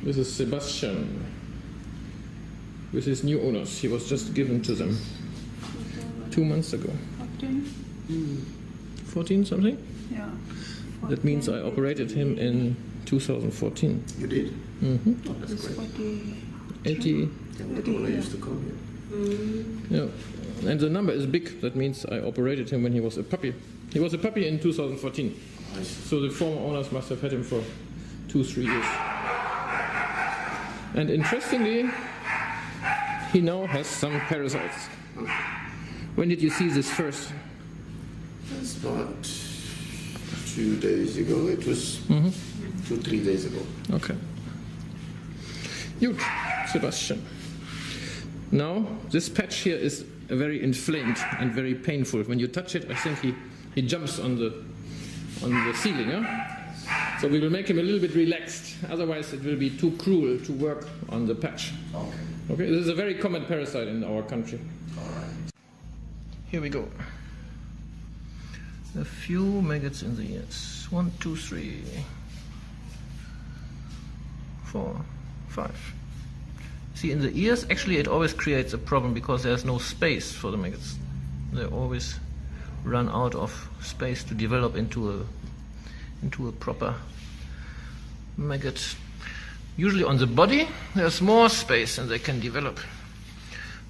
This is Sebastian with his new owners. He was just given to them 2 months ago. 14 something? Yeah. 14. That means I operated him in 2014. You did? Mm-hmm. Oh, that's great. 80. When I used to come here. Yeah. And the number is big. That means I operated him when he was a puppy. He was a puppy in 2014. So the former owners must have had him for 2-3 years. And interestingly, he now has some parasites. When did you see this first? That's about 2 days ago. It was 2-3 days ago. Okay. Good, Sebastian. Now, this patch here is very inflamed and very painful. When you touch it, I think he jumps on the ceiling. Huh? So we will make him a little bit relaxed. Otherwise, it will be too cruel to work on the patch. Okay. This is a very common parasite in our country. All right. Here we go. A few maggots in the ears. 1, 2, 3, 4, 5. See, in the ears, actually, it always creates a problem because there's no space for the maggots. They always run out of space to develop into a proper maggot. Usually on the body, there's more space and they can develop.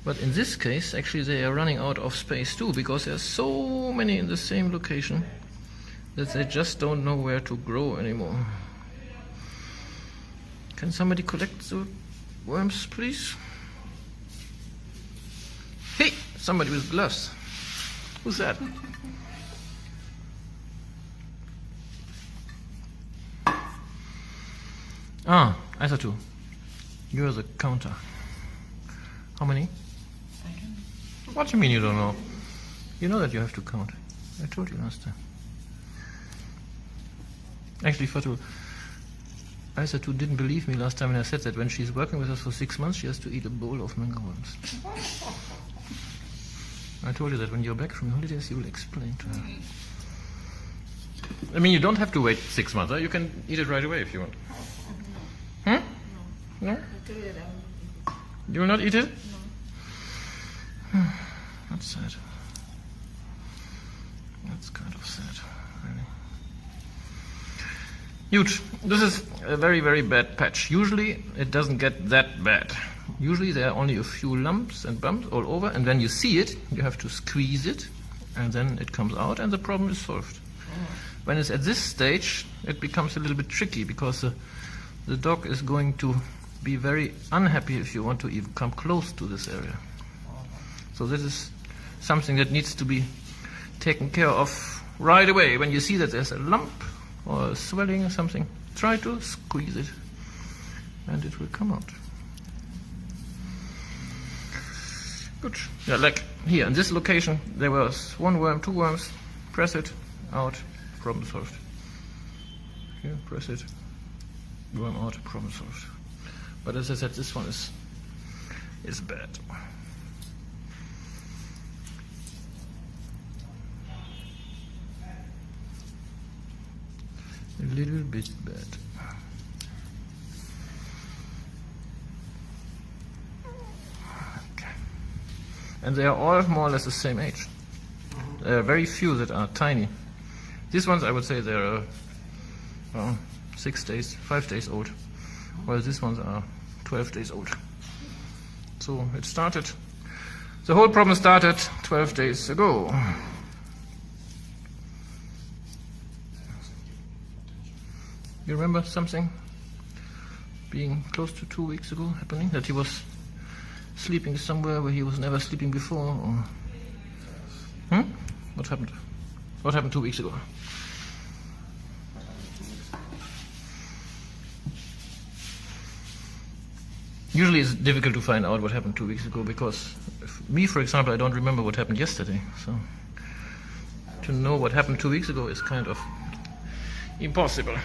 But in this case, actually, they are running out of space too because there's so many in the same location that they just don't know where to grow anymore. Can somebody collect the worms, please? Hey, somebody with gloves. Who's that? Ah, Isatu. You're the counter. How many? What do you mean you don't know? You know that you have to count. I told you last time. Actually, Fatou, Isatu didn't believe me last time when I said that when she's working with us for 6 months, she has to eat a bowl of mango worms. I told you that when you're back from holidays, you will explain to her. I mean, you don't have to wait 6 months. Huh? You can eat it right away if you want. Hmm? No? You will not eat it? No. That's sad. That's kind of sad, really. Huge. This is a very, very bad patch. Usually it doesn't get that bad. Usually there are only a few lumps and bumps all over, and when you see it, you have to squeeze it, and then it comes out, and the problem is solved. When it's at this stage, it becomes a little bit tricky, because the dog is going to be very unhappy if you want to even come close to this area. So this is something that needs to be taken care of right away. When you see that there's a lump or a swelling or something, try to squeeze it, and it will come out. Good. Yeah, like here in this location, there was 1 worm, 2 worms. Press it out, problem solved. Here, press it, worm out, problem solved. But as I said, this one is bad. A little bit bad. Okay. And they are all more or less the same age. There are very few that are tiny. These ones, I would say, they're 6 days, 5 days old, while these ones are 12 days old. So it started, the whole problem started 12 days ago. You remember something being close to 2 weeks ago happening? That he was sleeping somewhere where he was never sleeping before? Or... What happened? What happened 2 weeks ago? Usually it's difficult to find out what happened 2 weeks ago, because me, for example, I don't remember what happened yesterday. So to know what happened 2 weeks ago is kind of impossible.